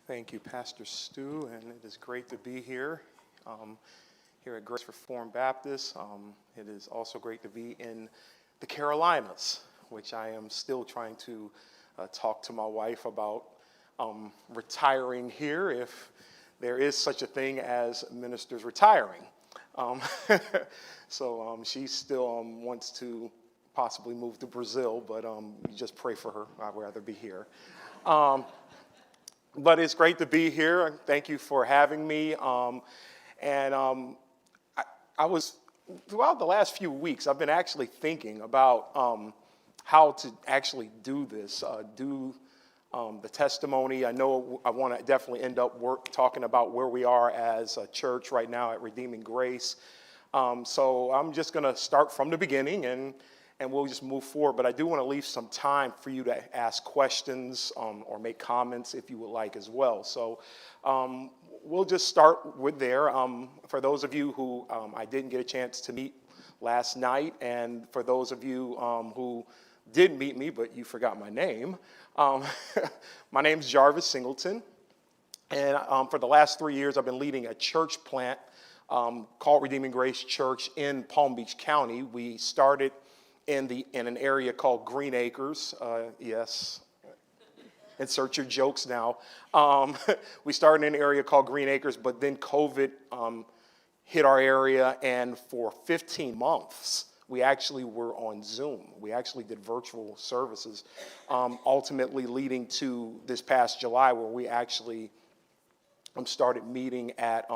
Thank you, Pastor Stu, and it is great to be here at Grace Reformed Baptist. It is also great to be in the Carolinas, which I am still trying to talk to my wife about retiring here, if there is such a thing as ministers retiring. So she still wants to possibly move to Brazil, but you just pray for her. I'd rather be here. But it's great to be here. Thank you for having me. I was, throughout the last few weeks, I've been actually thinking about how to actually do this, the testimony. I know I want to definitely end up talking about where we are as a church right now at Redeeming Grace. So I'm just going to start from the beginning and we'll just move forward. But I do want to leave some time for you to ask questions or make comments if you would like as well. So we'll just start with there. For those of you who I didn't get a chance to meet last night, and for those of you who did meet me, but you forgot my name, my name is Jarvis Singleton. And for the last 3 years, I've been leading a church plant called Redeeming Grace Church in Palm Beach County. We started in an area called Green Acres. Yes, insert your jokes now. We started in an area called Green Acres, but then COVID hit our area, and for 15 months, we actually were on Zoom. We actually did virtual services, ultimately leading to this past July where we actually started meeting at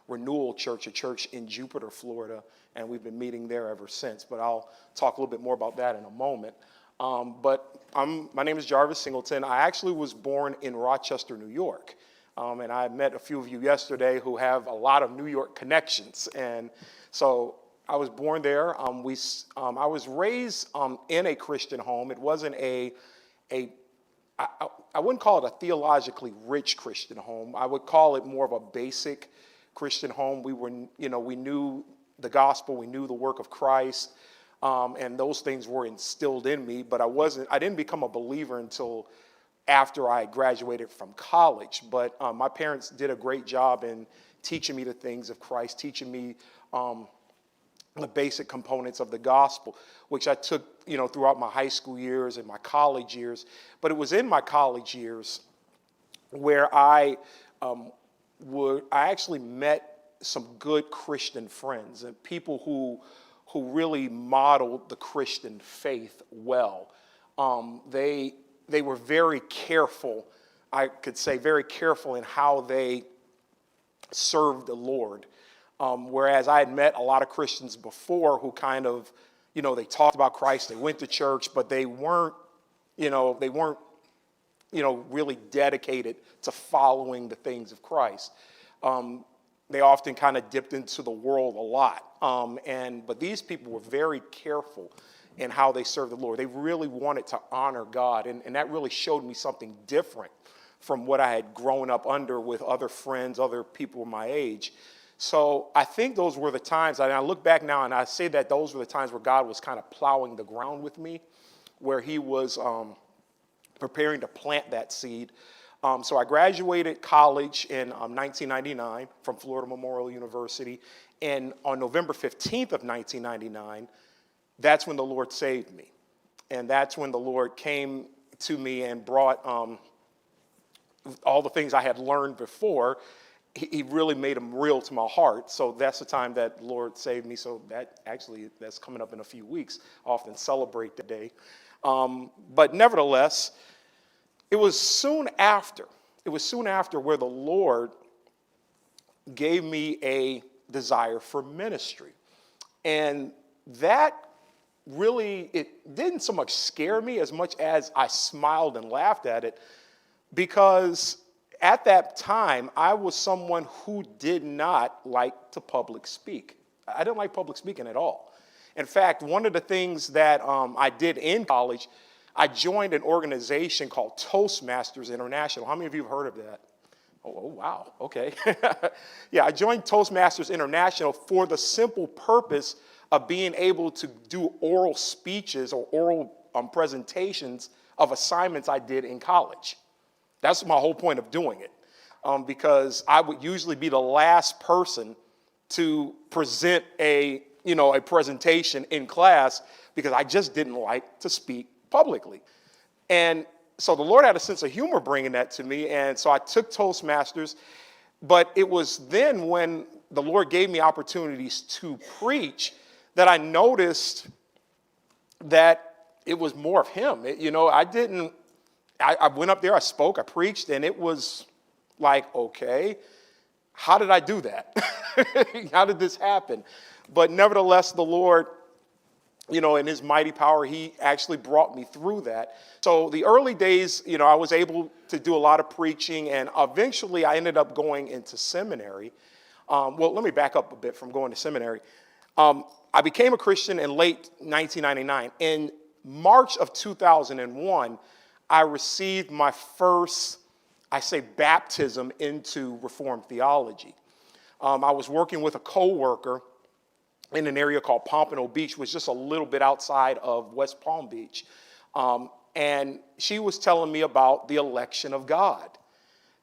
Renewal Church, a church in Jupiter, Florida, and we've been meeting there ever since. But I'll talk a little bit more about that in a moment. My name is Jarvis Singleton. I actually was born in Rochester, New York. And I met a few of you yesterday who have a lot of New York connections. And so I was born there. I was raised in a Christian home. It wasn't I wouldn't call it a theologically rich Christian home. I would call it more of a basic Christian home. We knew the gospel, we knew the work of Christ, and those things were instilled in me, but I didn't become a believer until after I graduated from college. But my parents did a great job in teaching me the things of Christ, teaching me the basic components of the gospel, which I took, throughout my high school years and my college years. But it was in my college years where I actually met some good Christian friends and people who really modeled the Christian faith well. They were very careful, I could say very careful in how they served the Lord. Whereas I had met a lot of Christians before who kind of, they talked about Christ, they went to church, but they weren't really dedicated to following the things of Christ. They often kind of dipped into the world a lot. But these people were very careful in how they served the Lord. They really wanted to honor God. And that really showed me something different from what I had grown up under with other friends, other people my age. So I think those were the times, and I look back now and I say that those were the times where God was kind of plowing the ground with me, where he was preparing to plant that seed. So I graduated college in 1999 from Florida Memorial University. And on November 15th of 1999, that's when the Lord saved me. And that's when the Lord came to me and brought all the things I had learned before. He really made them real to my heart. So that's the time that the Lord saved me. So that's coming up in a few weeks. I often celebrate the day. But nevertheless, it was soon after where the Lord gave me a desire for ministry. And that really, it didn't so much scare me as much as I smiled and laughed at it, because at that time, I was someone who did not like to public speak. I didn't like public speaking at all. In fact, one of the things that I did in college, I joined an organization called Toastmasters International. How many of you have heard of that? Oh wow, okay. Yeah, I joined Toastmasters International for the simple purpose of being able to do oral speeches or oral presentations of assignments I did in college. That's my whole point of doing it. because I would usually be the last person to present a presentation in class because I just didn't like to speak publicly. And so the Lord had a sense of humor bringing that to me. And so I took Toastmasters. But it was then when the Lord gave me opportunities to preach that I noticed that it was more of him. I went up there, I spoke, I preached, and it was like, okay, how did I do that? How did this happen? But nevertheless, the Lord, in his mighty power, he actually brought me through that. So the early days, I was able to do a lot of preaching, and eventually I ended up going into seminary. Well, let me back up a bit from going to seminary. I became a Christian in late 1999. In March of 2001, I received my first, baptism into Reformed Theology. I was working with a co-worker in an area called Pompano Beach, which is just a little bit outside of West Palm Beach. And she was telling me about the election of God.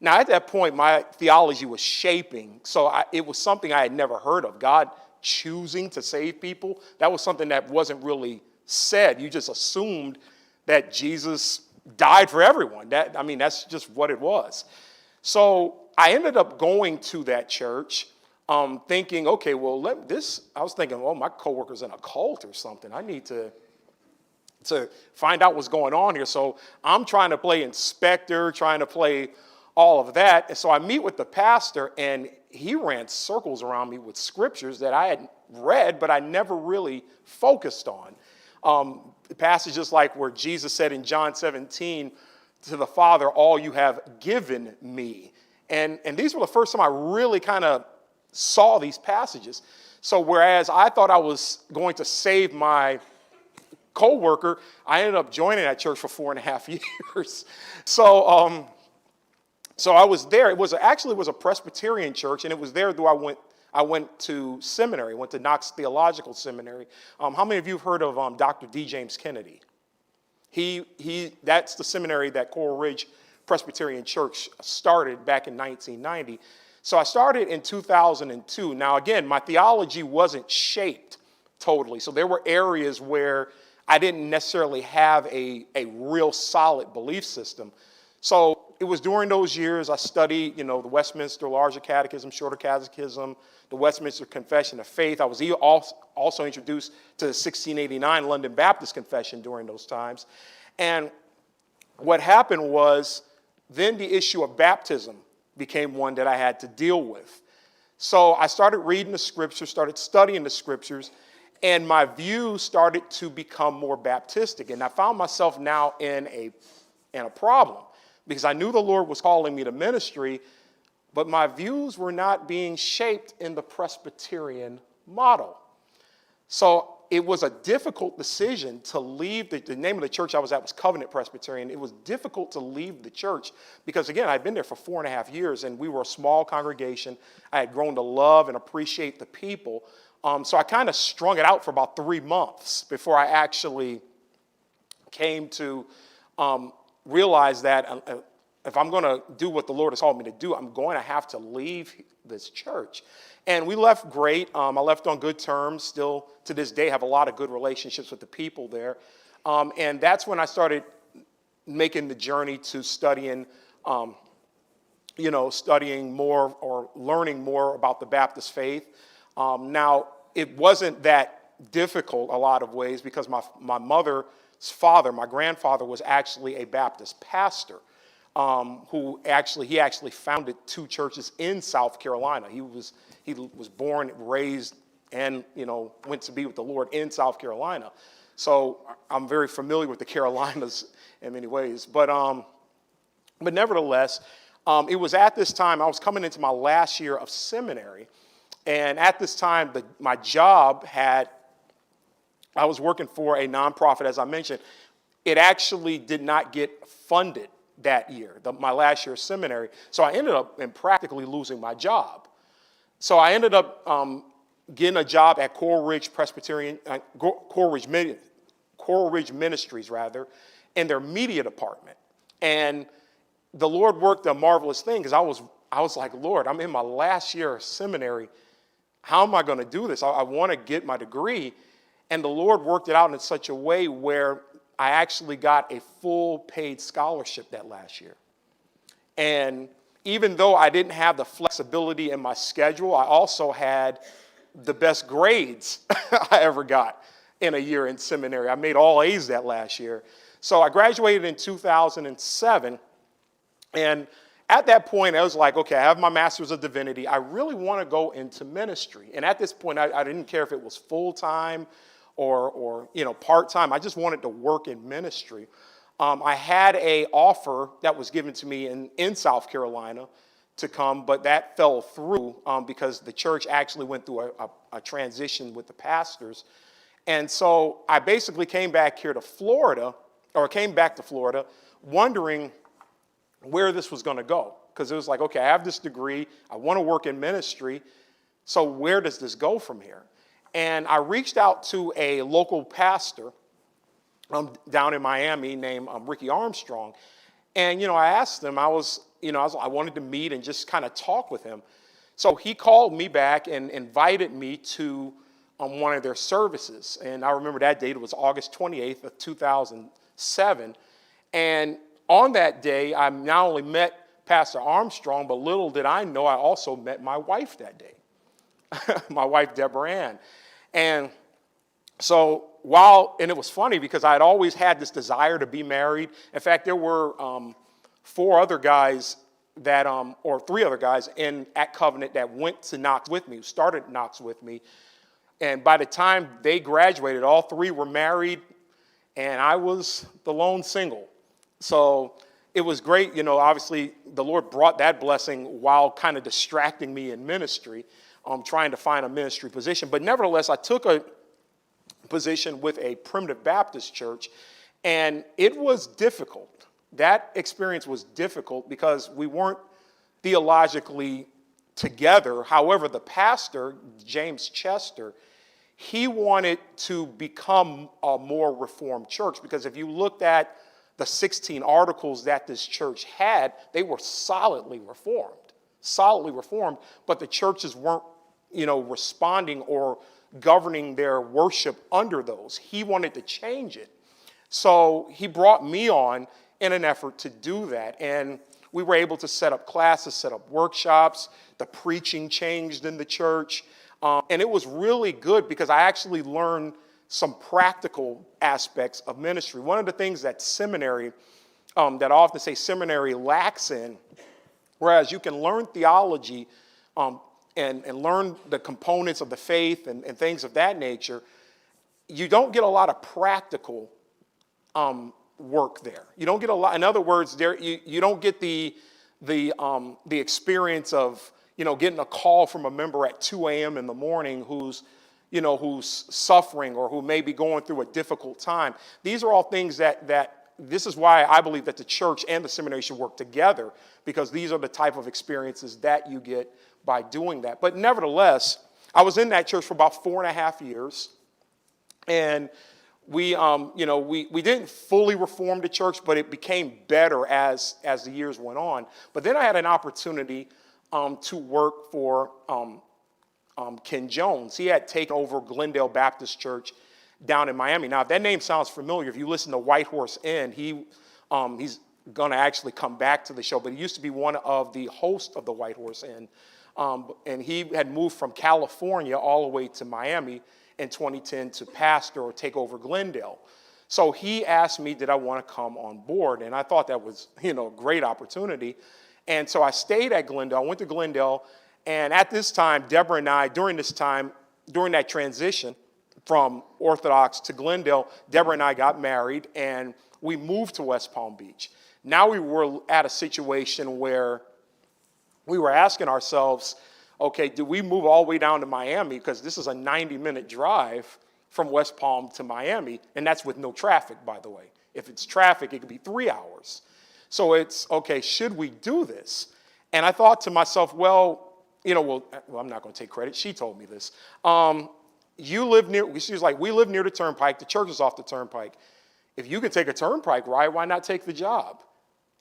Now, at that point, my theology was shaping, so it was something I had never heard of. God choosing to save people, that was something that wasn't really said. You just assumed that Jesus died for everyone. That's just what it was. So I ended up going to that church, thinking, okay, well, I was thinking, my coworker's in a cult or something. I need to find out what's going on here. So I'm trying to play inspector, trying to play all of that. And so I meet with the pastor, and he ran circles around me with scriptures that I had read, but I never really focused on. Passages like where Jesus said in John 17 to the Father, all you have given me. And these were the first time I really kind of saw these passages. So whereas I thought I was going to save my co-worker, I ended up joining that church for 4.5 years. So I was there. It was a Presbyterian church, and it was there that I went to seminary, went to Knox Theological Seminary. How many of you have heard of Dr. D. James Kennedy? That's the seminary that Coral Ridge Presbyterian Church started back in 1990. So I started in 2002. Now, again, my theology wasn't shaped totally. So there were areas where I didn't necessarily have a real solid belief system. So it was during those years I studied, the Westminster Larger Catechism, Shorter Catechism, the Westminster Confession of Faith. I was also introduced to the 1689 London Baptist Confession during those times. And what happened was then the issue of baptism became one that I had to deal with. So I started reading the scriptures, started studying the scriptures, and my views started to become more Baptistic. And I found myself now in a problem, because I knew the Lord was calling me to ministry, but my views were not being shaped in the Presbyterian model. So it was a difficult decision to leave. The name of the church I was at was Covenant Presbyterian. It was difficult to leave the church because, again, I'd been there for 4.5 years, and we were a small congregation. I had grown to love and appreciate the people. So I kind of strung it out for about 3 months before I actually came to realize that if I'm going to do what the Lord has called me to do, I'm going to have to leave this church. And we left great. I left on good terms. Still to this day have a lot of good relationships with the people there. And that's when I started making the journey to studying more or learning more about the Baptist faith. Now, it wasn't that difficult a lot of ways because my mother's father, my grandfather, was actually a Baptist pastor. He actually founded 2 churches in South Carolina. He was born, raised, and went to be with the Lord in South Carolina. So I'm very familiar with the Carolinas in many ways. But nevertheless, it was at this time I was coming into my last year of seminary, and at this time my job I was working for a nonprofit, as I mentioned. It actually did not get funded that year, my last year of seminary. So I ended up practically losing my job. So I ended up getting a job at Coral Ridge Ministries, in their media department. And the Lord worked a marvelous thing because I was I was like, Lord, I'm in my last year of seminary. How am I going to do this? I want to get my degree. And the Lord worked it out in such a way where I actually got a full paid scholarship that last year. And even though I didn't have the flexibility in my schedule, I also had the best grades I ever got in a year in seminary. I made all A's that last year. So I graduated in 2007. And at that point, I was like, okay, I have my Master's of Divinity. I really want to go into ministry. And at this point, I didn't care if it was full-time or part-time. I just wanted to work in ministry. I had an offer that was given to me in South Carolina to come, but that fell through because the church actually went through a transition with the pastors. And so I basically came back to Florida, wondering where this was going to go. Because it was like, okay, I have this degree. I want to work in ministry. So where does this go from here? And I reached out to a local pastor down in Miami named Ricky Armstrong. And, I asked him, I wanted to meet and just kind of talk with him. So he called me back and invited me to one of their services. And I remember that date, it was August 28th of 2007. And on that day, I not only met Pastor Armstrong, but little did I know, I also met my wife that day, my wife, Deborah Ann. And so and it was funny because I had always had this desire to be married. In fact, there were three other guys at Covenant that went to Knox with me, who started Knox with me. And by the time they graduated, all three were married, and I was the lone single. So it was great. Obviously, the Lord brought that blessing while kind of distracting me in ministry, trying to find a ministry position. But nevertheless, I took a position with a Primitive Baptist church, and it was difficult. That experience was difficult because we weren't theologically together. However, the pastor, James Chester, he wanted to become a more Reformed church, because if you looked at the 16 articles that this church had, they were solidly reformed, but the churches weren't, responding or governing their worship under those. He wanted to change it. So he brought me on in an effort to do that. And we were able to set up classes, set up workshops. The preaching changed in the church. And it was really good because I actually learned some practical aspects of ministry. One of the things that seminary, that I often say seminary lacks in, whereas you can learn theology and learn the components of the faith and things of that nature, you don't get a lot of practical work there. You don't get a lot. In other words, you don't get the experience of getting a call from a member at 2 a.m. in the morning who's suffering or who may be going through a difficult time. These are all things that this is why I believe that the church and the seminary should work together, because these are the type of experiences that you get by doing that. But nevertheless, I was in that church for about 4.5 years, and we didn't fully reform the church, but it became better as the years went on. But then I had an opportunity to work for Ken Jones. He had taken over Glendale Baptist Church down in Miami. Now, if that name sounds familiar, if you listen to White Horse Inn, he's going to actually come back to the show, but he used to be one of the hosts of the White Horse Inn. And he had moved from California all the way to Miami in 2010 to pastor or take over Glendale. So he asked me, did I want to come on board? And I thought that was, a great opportunity. And so I stayed at Glendale. I went to Glendale. And at this time, Deborah and I, during that transition from Orthodox to Glendale, Deborah and I got married and we moved to West Palm Beach. Now we were at a situation where we were asking ourselves, okay, do we move all the way down to Miami? Because this is a 90-minute drive from West Palm to Miami, and that's with no traffic, by the way. If it's traffic, it could be 3 hours. So it's, okay, should we do this? And I thought to myself, well, I'm not going to take credit. She told me this. She was like, we live near the turnpike. The church is off the turnpike. If you can take a turnpike ride, why not take the job?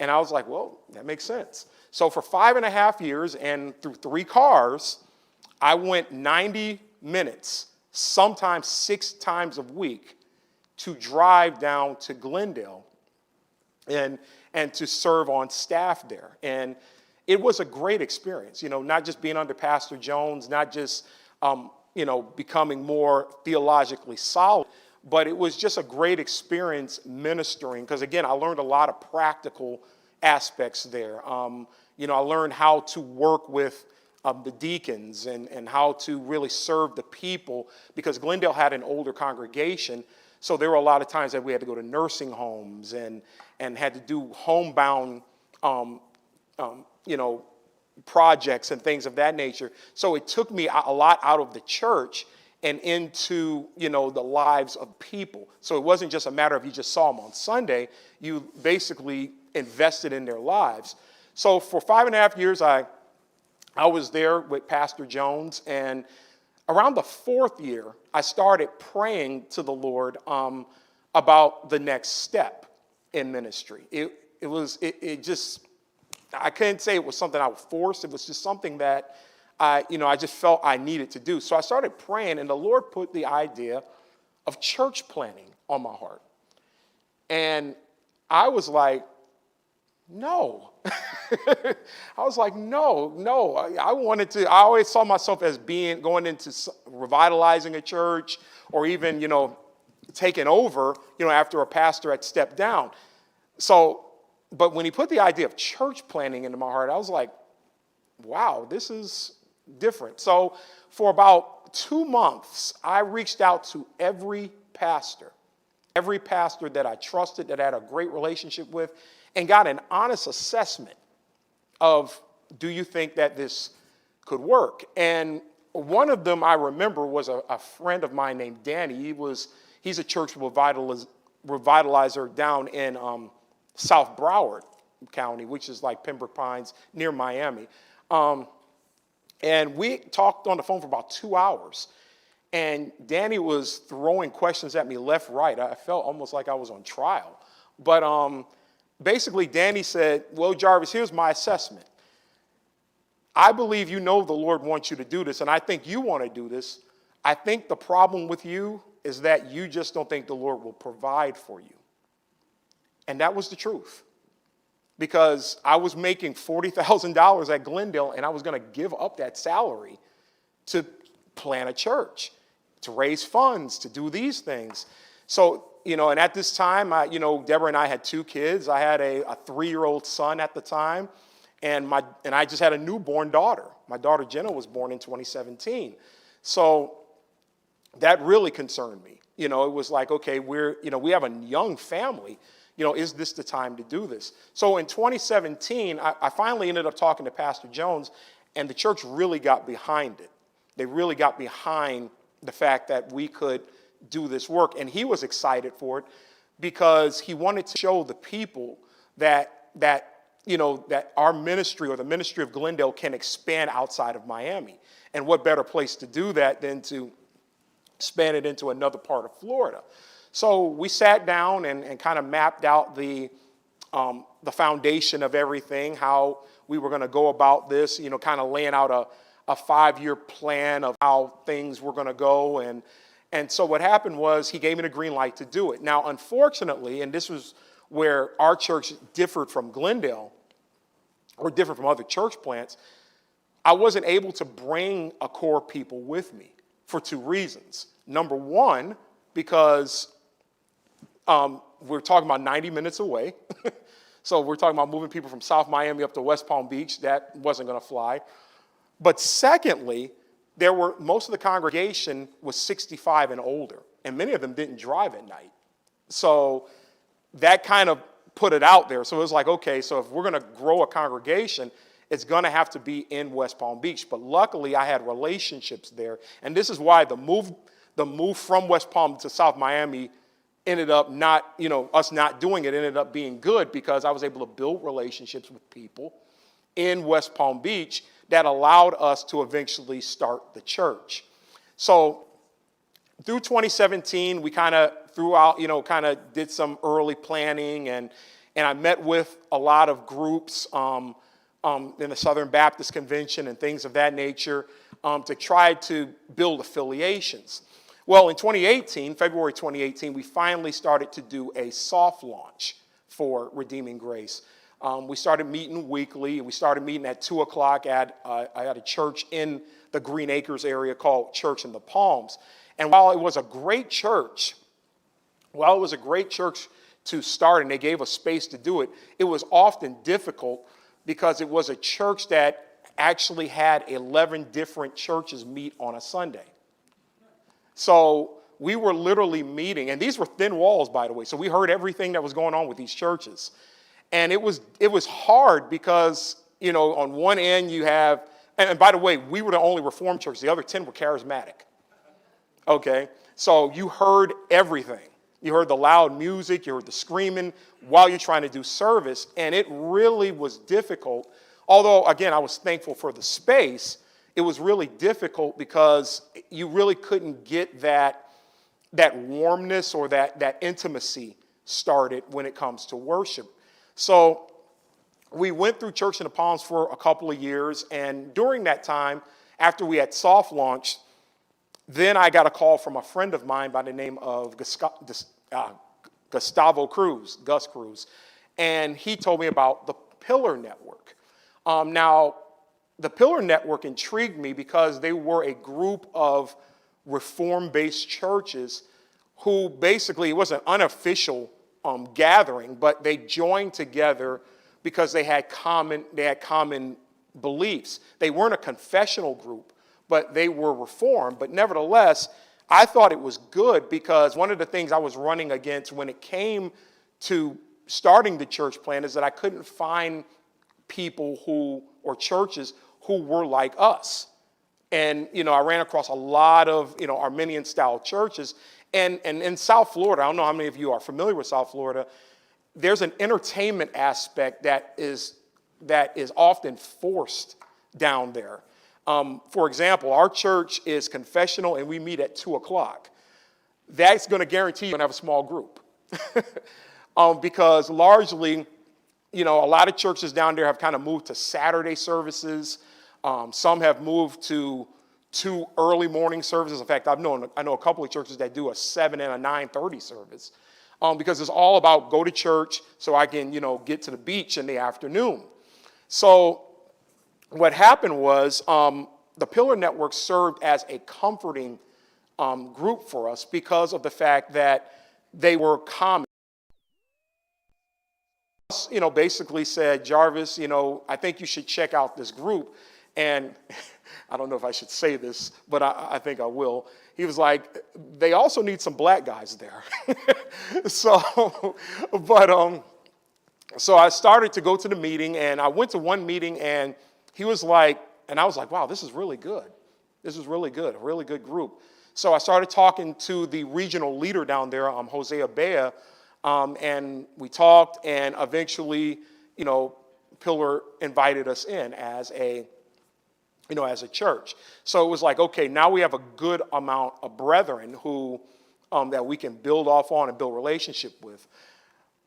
And I was like, well, that makes sense. So for 5.5 years and through 3 cars, I went 90 minutes, sometimes 6 times a week, to drive down to Glendale and to serve on staff there. And it was a great experience, not just being under Pastor Jones, not just, becoming more theologically solid, but it was just a great experience ministering, because again, I learned a lot of practical aspects there. I learned how to work with the deacons and how to really serve the people, because Glendale had an older congregation. So there were a lot of times that we had to go to nursing homes and had to do homebound, projects and things of that nature. So it took me a lot out of the church and into, the lives of people. So it wasn't just a matter of you just saw them on Sunday. You basically invested in their lives. So for 5.5 years, I was there with Pastor Jones, and around the 4th year, I started praying to the Lord about the next step in ministry. I couldn't say it was something I was forced. It was just something that I just felt I needed to do. So I started praying, and the Lord put the idea of church planting on my heart. And I was like, no. I was like, no. I always saw myself as going into revitalizing a church, or even, taking over, after a pastor had stepped down. But when he put the idea of church planting into my heart, I was like, wow, this is different. So for about 2 months, I reached out to every pastor that I trusted, that I had a great relationship with, and got an honest assessment of, do you think that this could work? And one of them I remember was a friend of mine named Danny. He's a church revitalizer down in South Broward County, which is like Pembroke Pines near Miami. And we talked on the phone for about 2 hours. And Danny was throwing questions at me left, right. I felt almost like I was on trial. But basically, Danny said, well, Jarvis, here's my assessment. I believe the Lord wants you to do this, and I think you want to do this. I think the problem with you is that you just don't think the Lord will provide for you. And that was the truth, because I was making $40,000 at Glendale, and I was going to give up that salary to plant a church, to raise funds, to do these things. So, and at this time, Deborah and I had 2 kids. I had a 3-year-old son at the time, and I just had a newborn daughter. My daughter Jenna was born in 2017. So that really concerned me. It was like, okay, we have a young family. Is this the time to do this? So in 2017, I finally ended up talking to Pastor Jones, and the church really got behind it. They really got behind the fact that we could do this work. And he was excited for it, because he wanted to show the people that our ministry, or the ministry of Glendale, can expand outside of Miami. And what better place to do that than to expand it into another part of Florida? So we sat down and kind of mapped out the foundation of everything, how we were going to go about this, kind of laying out a 5-year plan of how things were going to go. And so what happened was, he gave me the green light to do it. Now, unfortunately, and this was where our church differed from Glendale, or different from other church plants, I wasn't able to bring a core people with me for 2 reasons. Number one, because we're talking about 90 minutes away. So we're talking about moving people from South Miami up to West Palm Beach. That wasn't going to fly. But secondly, most of the congregation was 65 and older, and many of them didn't drive at night. So that kind of put it out there. So it was like, okay, so if we're going to grow a congregation, it's going to have to be in West Palm Beach. But luckily, I had relationships there, and this is why the move from West Palm to South Miami ended up us not doing it ended up being good, because I was able to build relationships with people in West Palm Beach that allowed us to eventually start the church. So through 2017, we kind of did some early planning, and And I met with a lot of groups in the Southern Baptist Convention and things of that nature to try to build affiliations. Well, in 2018, February 2018, we finally started to do a soft launch for Redeeming Grace. We started meeting weekly. We started meeting at 2 o'clock at a church in the Green Acres area called Church in the Palms. And while it was a great church to start, and they gave us space to do it, it was often difficult because it was a church that actually had 11 different churches meet on a Sunday. So we were literally meeting, and these were thin walls, by the way, so we heard everything that was going on with these churches. And it was hard because, on one end you have, and by the way, we were the only Reformed church. The other 10 were charismatic. Okay? So you heard everything. You heard the loud music, you heard the screaming while you're trying to do service, and it really was difficult. Although, again, I was thankful for the space, it was really difficult because you really couldn't get that warmness or that intimacy started when it comes to worship. So we went through Church in the Palms for a couple of years, and during that time, after we had soft launched, then I got a call from a friend of mine by the name of Gustavo Cruz, Gus Cruz, and he told me about the Pillar Network. Now, the Pillar Network intrigued me because they were a group of Reformed-based churches who basically, it was an unofficial gathering, but they joined together because they had common beliefs. They weren't a confessional group, but they were Reformed. But nevertheless, I thought it was good because one of the things I was running against when it came to starting the church plan is that I couldn't find people or churches who were like us. And, I ran across a lot of, Arminian-style churches. And in South Florida, I don't know how many of you are familiar with South Florida, there's an entertainment aspect that is often forced down there. For example, our church is confessional and we meet at 2 o'clock. That's going to guarantee you're going to have a small group. Because largely, a lot of churches down there have kind of moved to Saturday services. Some have moved to 2 early morning services. In fact, I know a couple of churches that do a 7 and a 9:30 service. Because it's all about go to church so I can, get to the beach in the afternoon. So what happened was the Pillar Network served as a comforting group for us because of the fact that they were common. Basically said, Jarvis, I think you should check out this group. And I don't know if I should say this, but I think I will. He was like, they also need some black guys there. So I started to go to the meeting, and I went to one meeting, and he was like, and I was like, wow, this is really good. This is really good, a really good group. So I started talking to the regional leader down there, Jose Abea, and we talked, and eventually, Pillar invited us in as a church. So it was like, okay, now we have a good amount of brethren who that we can build off on and build relationship with.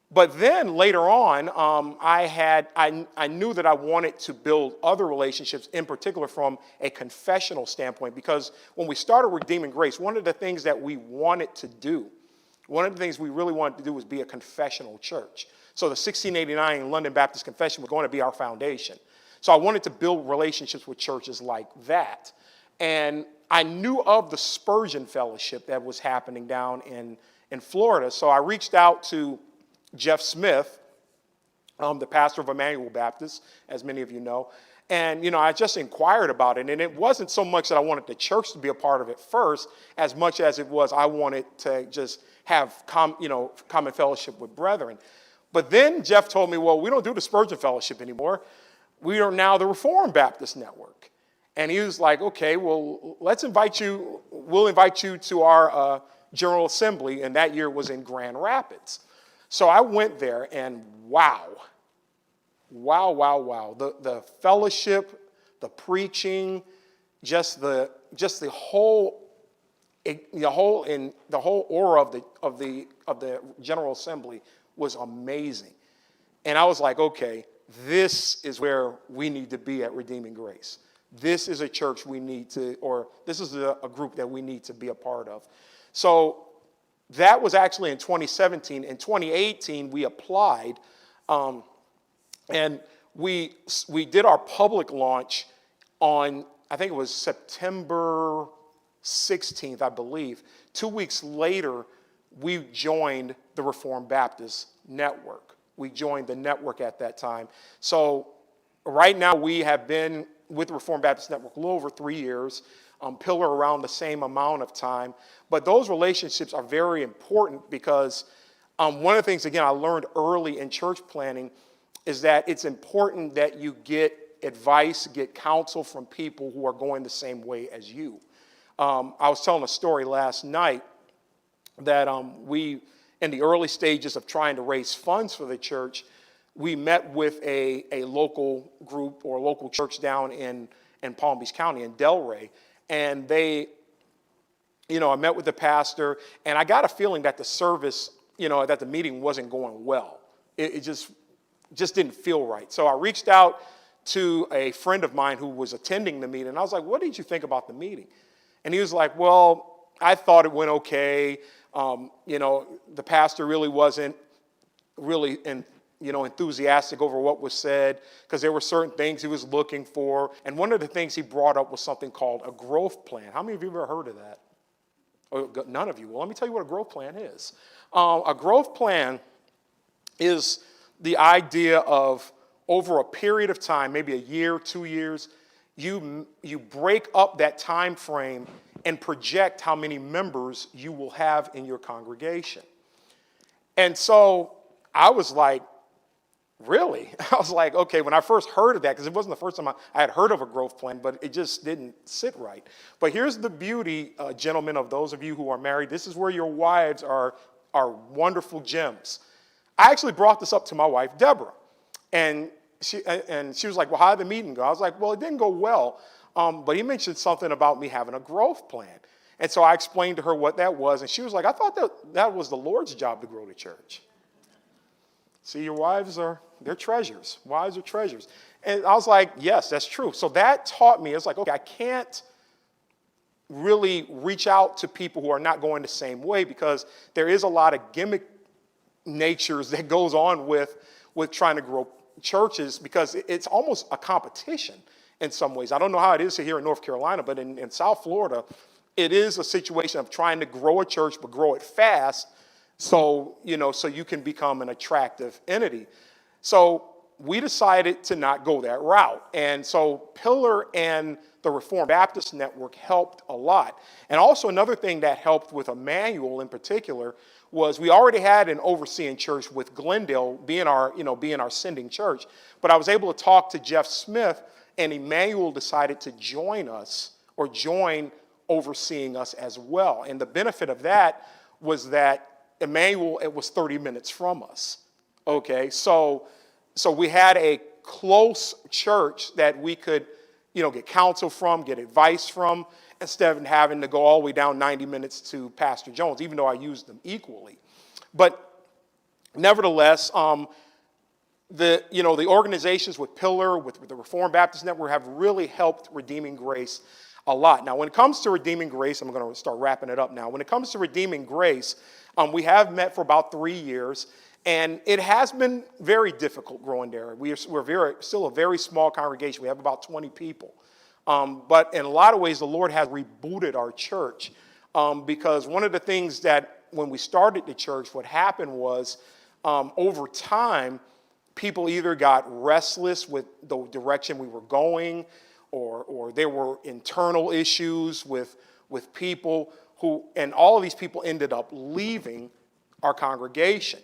But then later on, I knew that I wanted to build other relationships, in particular from a confessional standpoint, because when we started Redeeming Grace, one of the things that we wanted to do, one of the things we really wanted to do was be a confessional church. So the 1689 London Baptist Confession was going to be our foundation. So I wanted to build relationships with churches like that. And I knew of the Spurgeon Fellowship that was happening down in Florida. So I reached out to Jeff Smith, the pastor of Emmanuel Baptist, as many of you know. And, I just inquired about it. And it wasn't so much that I wanted the church to be a part of it first, as much as it was I wanted to just have common fellowship with brethren. But then Jeff told me, well, we don't do the Spurgeon Fellowship anymore. We are now the Reformed Baptist Network. And he was like, okay, well, we'll invite you to our General Assembly. And that year was in Grand Rapids. So I went there, and wow. The fellowship, the preaching, just the whole aura of the General Assembly was amazing. And I was like, okay, this is where we need to be at Redeeming Grace. This is a church we need to, or this is a group that we need to be a part of. So that was actually in 2017. In 2018, we applied, and we did our public launch on, I think it was September 16th, I believe. 2 weeks later, we joined the Reformed Baptist Network. We joined the network at that time. So right now we have been with the Reformed Baptist Network a little over 3 years, Pillar around the same amount of time. But those relationships are very important because one of the things, again, I learned early in church planning is that it's important that you get advice, get counsel from people who are going the same way as you. I was telling a story last night that we, in the early stages of trying to raise funds for the church, we met with a local group or local church down in Palm Beach County, in Delray. And they, I met with the pastor, and I got a feeling that the service, that the meeting wasn't going well. It just didn't feel right. So I reached out to a friend of mine who was attending the meeting. And I was like, what did you think about the meeting? And he was like, well, I thought it went okay. The pastor really wasn't really enthusiastic over what was said because there were certain things he was looking for. And one of the things he brought up was something called a growth plan. How many of you have ever heard of that? Oh, none of you. Well, let me tell you what a growth plan is. A growth plan is the idea of over a period of time, maybe a year, 2 years, you break up that time frame and project how many members you will have in your congregation. And so I was like, really? I was like, okay, when I first heard of that, because it wasn't the first time I had heard of a growth plan, but it just didn't sit right. But here's the beauty, gentlemen, of those of you who are married. This is where your wives are wonderful gems. I actually brought this up to my wife, Deborah. And she was like, well, how did the meeting go? I was like, well, it didn't go well, but he mentioned something about me having a growth plan. And so I explained to her what that was, and she was like, I thought that was the Lord's job to grow the church. See, your wives they're treasures. Wives are treasures. And I was like, yes, that's true. So that taught me, it's like, okay, I can't really reach out to people who are not going the same way because there is a lot of gimmick natures that goes on with trying to grow churches because it's almost a competition in some ways. I don't know how it is here in North Carolina, but in South Florida, it is a situation of trying to grow a church, but grow it fast so you can become an attractive entity. So we decided to not go that route. And so Pillar and the Reformed Baptist Network helped a lot. And also another thing that helped with Emmanuel in particular was we already had an overseeing church with Glendale being our sending church. But I was able to talk to Jeff Smith, and Emmanuel decided to join us or join overseeing us as well. And the benefit of that was that Emmanuel, it was 30 minutes from us. Okay, so we had a close church that we could, get counsel from, get advice from, instead of having to go all the way down 90 minutes to Pastor Jones, even though I used them equally. But nevertheless, the organizations with Pillar, with the Reformed Baptist Network have really helped Redeeming Grace a lot. Now, when it comes to Redeeming Grace, I'm going to start wrapping it up now. When it comes to Redeeming Grace, we have met for about 3 years, and it has been very difficult growing there. We're still a very small congregation. We have about 20 people. But in a lot of ways, the Lord has rebooted our church because one of the things that when we started the church, what happened was over time, people either got restless with the direction we were going or there were internal issues with people and all of these people ended up leaving our congregation.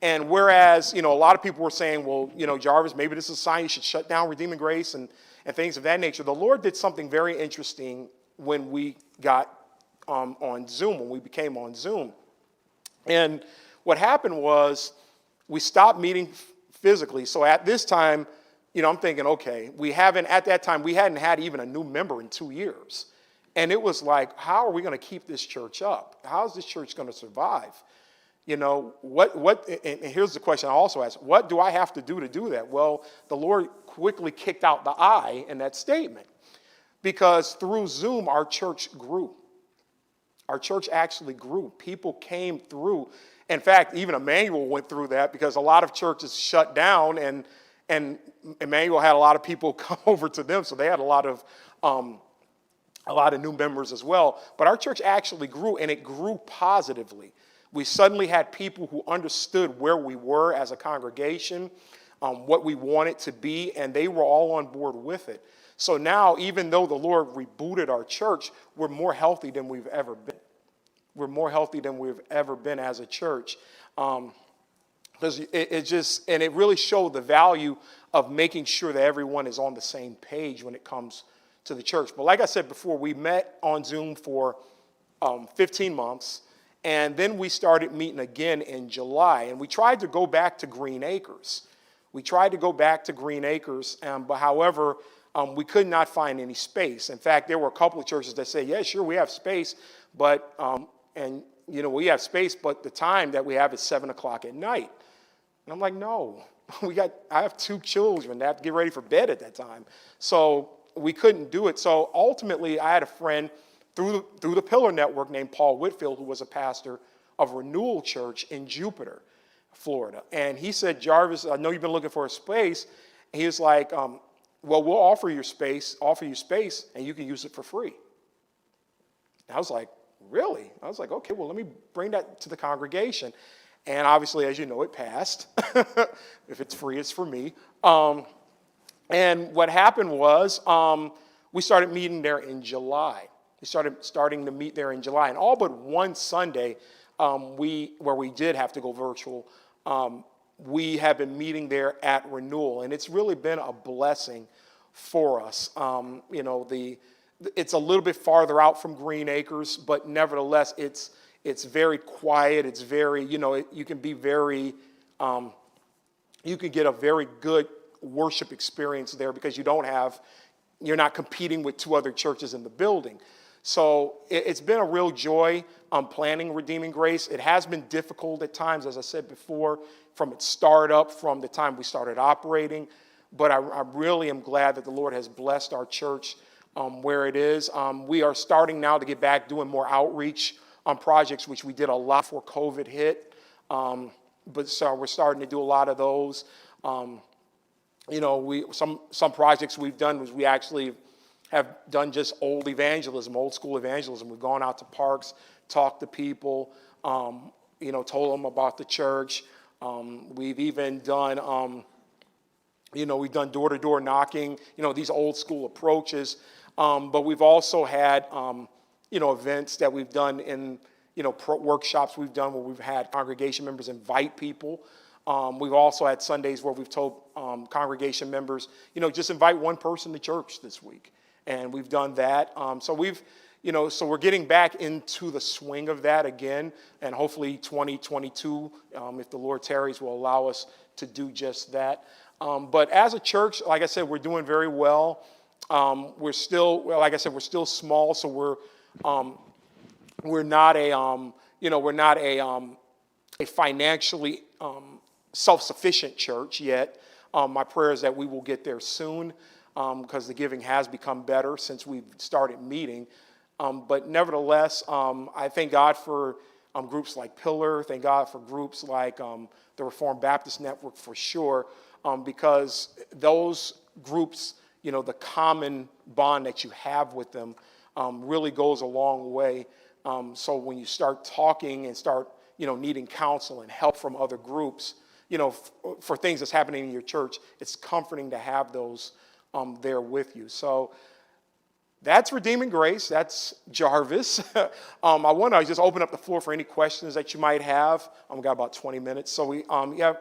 And whereas, a lot of people were saying, well, Jarvis, maybe this is a sign you should shut down Redeeming Grace and things of that nature. The Lord did something very interesting when we got on Zoom, when we became on Zoom. And what happened was we stopped meeting physically. So at this time, I'm thinking, okay, at that time, we hadn't had even a new member in 2 years. And it was like, how are we going to keep this church up? How is this church going to survive? You know, and here's the question I also ask, what do I have to do that? Well, the Lord quickly kicked out the I in that statement, because through Zoom, our church grew. Our church actually grew. People came through. In fact, even Emmanuel went through that, because a lot of churches shut down, and Emmanuel had a lot of people come over to them, so they had a lot of new members as well. But our church actually grew, and it grew positively. We suddenly had people who understood where we were as a congregation, what we wanted to be, and they were all on board with it. So now, even though the Lord rebooted our church, we're more healthy than we've ever been. We're more healthy than we've ever been as a church. Because it really showed the value of making sure that everyone is on the same page when it comes to the church. But like I said before, we met on Zoom for 15 months. And then we started meeting again in July. And we tried to go back to Green Acres. But however, we could not find any space. In fact, there were a couple of churches that said, yeah, sure, we have space. But, we have space, but the time that we have is 7 o'clock at night. And I'm like, no, I have 2 children that have to get ready for bed at that time. So we couldn't do it. So ultimately, I had a friend through the Pillar Network named Paul Whitfield, who was a pastor of Renewal Church in Jupiter, Florida. And he said, Jarvis, I know you've been looking for a space. And he was like, well, we'll offer you space, and you can use it for free. And I was like, really? I was like, okay, well, let me bring that to the congregation. And obviously, as you know, it passed. If it's free, it's for me. And what happened was we started meeting there in July. We starting to meet there in July. And all but one Sunday, where we did have to go virtual, we have been meeting there at Renewal. And it's really been a blessing for us. It's a little bit farther out from Green Acres, but nevertheless, it's very quiet. It's very, you can be very, you can get a very good worship experience there, because you're not competing with 2 other churches in the building. So it's been a real joy planning Redeeming Grace. It has been difficult at times, as I said before, from its startup, from the time we started operating. But I really am glad that the Lord has blessed our church where it is. We are starting now to get back doing more outreach on projects, which we did a lot before COVID hit. So we're starting to do a lot of those. Some projects we've done was we actually have done just old school evangelism. We've gone out to parks, talked to people, told them about the church. We've even done, we've done door-to-door knocking, these old school approaches. But we've also had, events that we've done in, workshops we've done where we've had congregation members invite people. We've also had Sundays where we've told congregation members, just invite one person to church this week. And we've done that. So we're getting back into the swing of that again. And hopefully 2022, if the Lord tarries, will allow us to do just that. But as a church, like I said, we're doing very well. We're still, like I said, we're still small. So we're not a financially self-sufficient church yet. My prayer is that we will get there soon, because the giving has become better since we've started meeting. But nevertheless, I thank God for groups like Pillar. Thank God for groups like the Reformed Baptist Network for sure, because those groups, the common bond that you have with them really goes a long way. So when you start talking and start, needing counsel and help from other groups, for things that's happening in your church, it's comforting to have those there with you. So that's Redeeming Grace. That's Jarvis. I want to just open up the floor for any questions that you might have. We've got about 20 minutes. So you have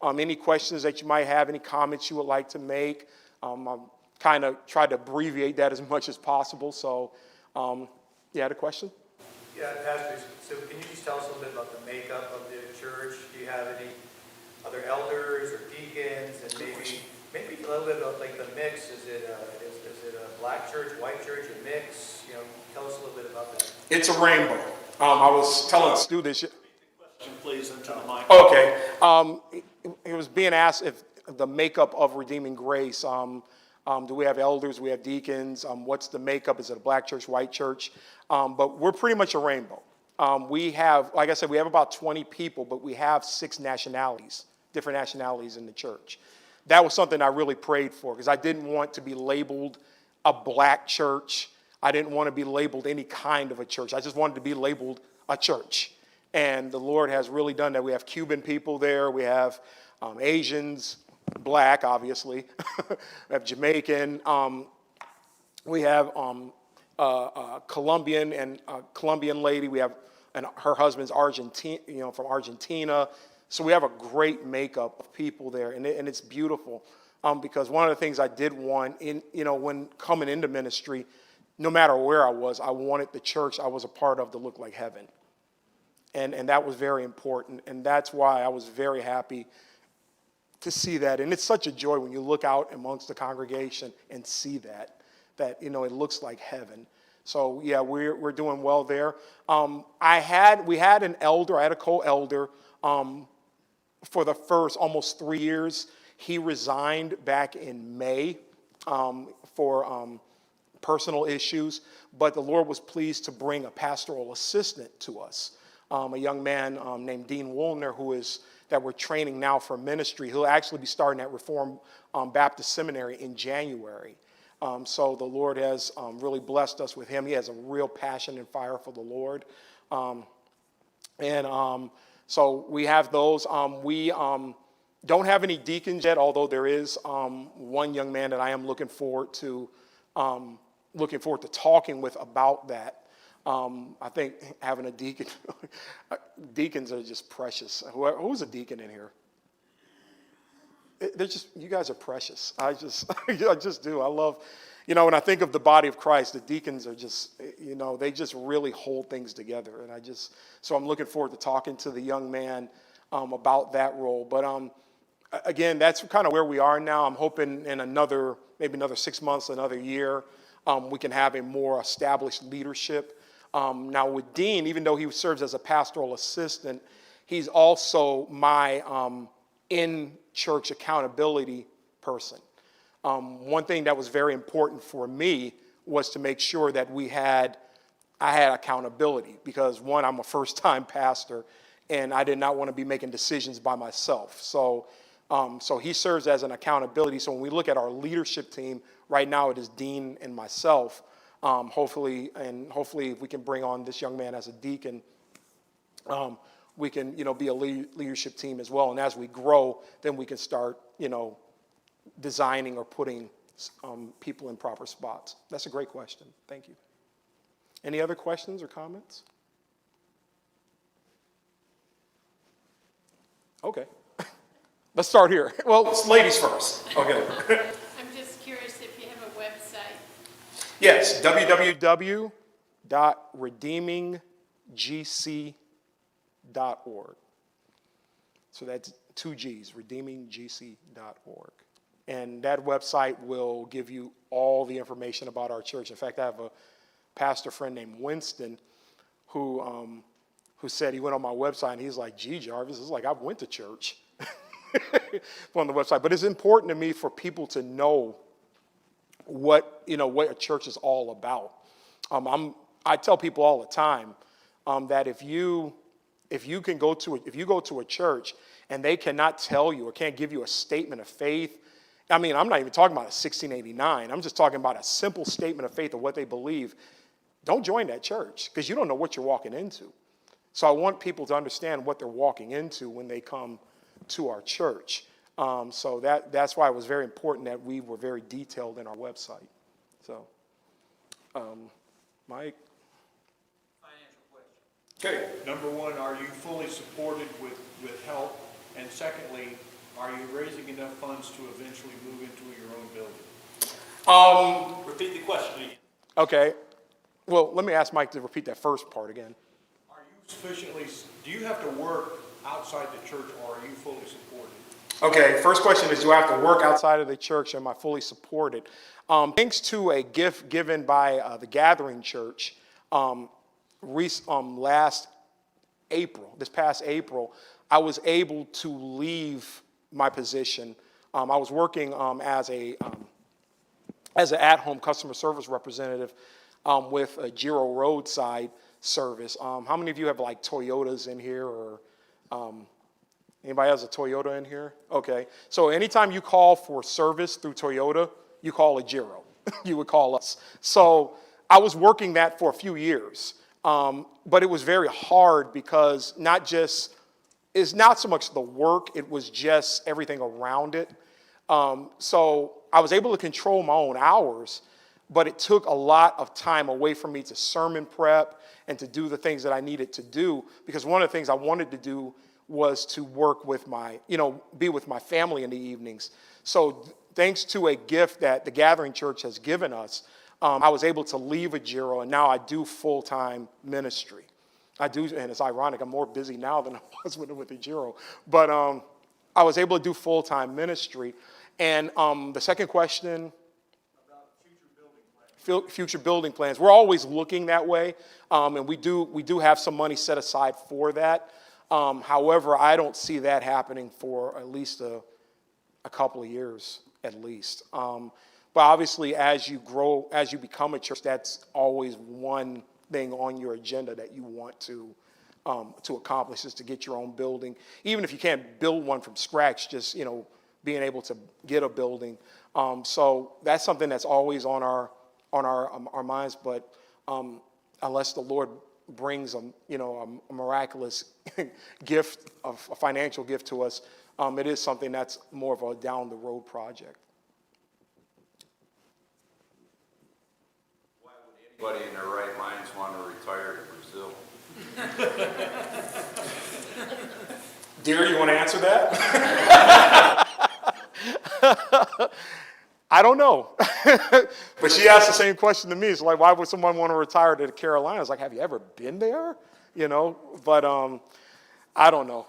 any questions that you might have, any comments you would like to make. I've kind of tried to abbreviate that as much as possible. So you had a question? Yeah, Pastor, so can you just tell us a little bit about the makeup of the church? Do you have any other elders or deacons, and maybe a little bit about like the mix? Is it a black church, white church, a mix? Tell us a little bit about that. It's a rainbow. I was telling Stu this. please, into the mic. Okay. It was being asked if the makeup of Redeeming Grace. Do we have elders? We have deacons? What's the makeup? Is it a black church, white church? But we're pretty much a rainbow. We have, like I said, we have about 20 people, but we have 6 nationalities, different nationalities in the church. That was something I really prayed for because I didn't want to be labeled a black church. I didn't want to be labeled any kind of a church. I just wanted to be labeled a church. And the Lord has really done that. We have Cuban people there. We have Asians, black, obviously. We have Jamaican. We have Colombian and a Colombian lady. We have and her husband's Argentine, from Argentina. So we have a great makeup of people there, and it's beautiful. Because one of the things I did want when coming into ministry, no matter where I was, I wanted the church I was a part of to look like heaven. And that was very important. And that's why I was very happy to see that. And it's such a joy when you look out amongst the congregation and see that it looks like heaven. So yeah, we're doing well there. We had an elder, I had a co-elder for the first almost 3 years. He resigned back in May for personal issues, but the Lord was pleased to bring a pastoral assistant to us, a young man named Dean Woolner, that we're training now for ministry. He'll actually be starting at Reformed Baptist Seminary in January. So the Lord has really blessed us with him. He has a real passion and fire for the Lord. So we have those. We don't have any deacons yet, although there is one young man that I am looking forward to talking with about that. I think having a deacon, deacons are just precious. Who's a deacon in here? You guys are precious. I just do. I love, when I think of the body of Christ, the deacons are just, they just really hold things together. And so I'm looking forward to talking to the young man about that role. But again, that's kind of where we are now. I'm hoping in maybe another 6 months, another year, we can have a more established leadership. Now with Dean, even though he serves as a pastoral assistant, he's also my in-church accountability person. One thing that was very important for me was to make sure that I had accountability because one, I'm a first-time pastor and I did not want to be making decisions by myself. So he serves as an accountability. So when we look at our leadership team, right now it is Dean and myself. Hopefully if we can bring on this young man as a deacon, we can, be a leadership team as well. And as we grow, then we can start, designing or putting people in proper spots. That's a great question. Thank you. Any other questions or comments? Okay. Let's start here. Well, it's ladies first. Okay. I'm just curious if you have a website. Yes, www.redeeminggc.org. So that's 2 G's, redeeminggc.org. And that website will give you all the information about our church. In fact, I have a pastor friend named Winston who said he went on my website and he's like, gee, Jarvis, it's like I went to church on the website. But it's important to me for people to know what a church is all about. I tell people all the time that if you go to a church and they cannot tell you or can't give you a statement of faith, I'm not even talking about a 1689. I'm just talking about a simple statement of faith of what they believe. Don't join that church because you don't know what you're walking into. So I want people to understand what they're walking into when they come to our church. So that's why it was very important that we were very detailed in our website. So, Mike? Financial question. Okay. Number one, are you fully supported with help? And secondly, are you raising enough funds to eventually move into your own building? Repeat the question again. Okay. Well, let me ask Mike to repeat that first part again. Do you have to work outside the church or are you fully supported? Okay, first question is, do I have to work outside of the church or am I fully supported? Thanks to a gift given by the Gathering Church last this past April, I was able to leave my position. I was working as an at-home customer service representative with a Giro roadside service. How many of you have like Toyotas in here, or anybody has a Toyota in here? Okay, so anytime you call for service through Toyota, you call a Giro. You would call us. So I was working that for a few years, but it was very hard because it's not so much the work, it was just everything around it. So I was able to control my own hours, but it took a lot of time away from me to sermon prep and to do the things that I needed to do, because one of the things I wanted to do was to work with be with my family in the evenings. So thanks to a gift that the Gathering Church has given us, I was able to leave a Giro, and now I do full-time ministry. I do, and it's ironic, I'm more busy now than I was with the Giro. But I was able to do full-time ministry. And the second question? Future building plans. We're always looking that way, and we do have some money set aside for that. However, I don't see that happening for at least a couple of years, at least. But obviously, as you grow, as you become a church, that's always one thing on your agenda that you want to accomplish, is to get your own building. Even if you can't build one from scratch, just being able to get a building. So that's something that's always on our minds. But unless the Lord brings a miraculous gift, a financial gift to us, it is something that's more of a down the road project. Why would anybody in their right minds want to retire to Brazil? Dear, you want to answer that? I don't know. But she asked the same question to me. It's like, why would someone want to retire to the Carolinas? Like, have you ever been there? But I don't know.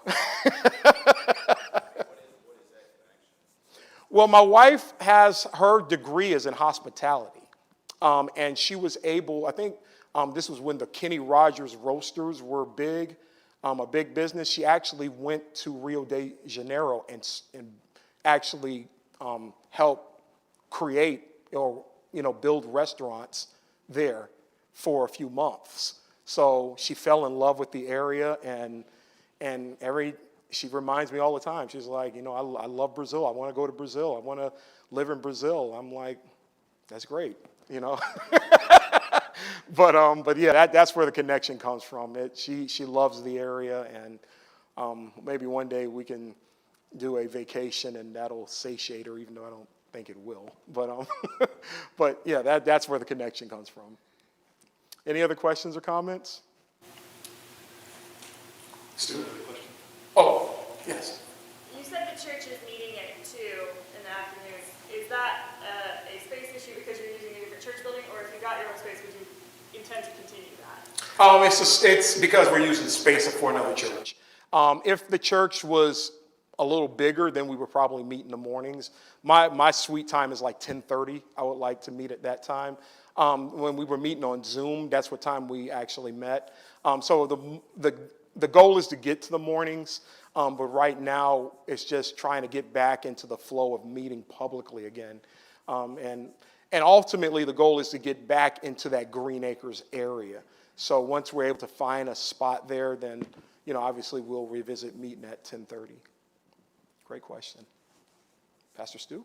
Well, my wife has, her degree is in hospitality. And she was able, I think this was when the Kenny Rogers roasters were big, a big business. She actually went to Rio de Janeiro and actually helped create or build restaurants there for a few months. So she fell in love with the area, and she reminds me all the time. She's like, I love Brazil. I want to go to Brazil. I want to live in Brazil. I'm like, that's great, But yeah, that's where the connection comes from. She loves the area, and maybe one day we can do a vacation and that'll satiate her, even though I don't think it will. But yeah, that's where the connection comes from. Any other questions or comments? Stu? Oh, yes. You said the church is meeting at 2 in the afternoon. Is that a space issue because you're using a different church building, or if you got your own space, would you intend to continue that? It's because we're using the space for another church. If the church was a little bigger, then we would probably meet in the mornings. My sweet time is like 10:30. I would like to meet at that time. When we were meeting on Zoom, that's what time we actually met. So the goal is to get to the mornings, but right now it's just trying to get back into the flow of meeting publicly again. And ultimately the goal is to get back into that Green Acres area. So once we're able to find a spot there, then obviously we'll revisit meeting at 10:30. Great question. Pastor Stu?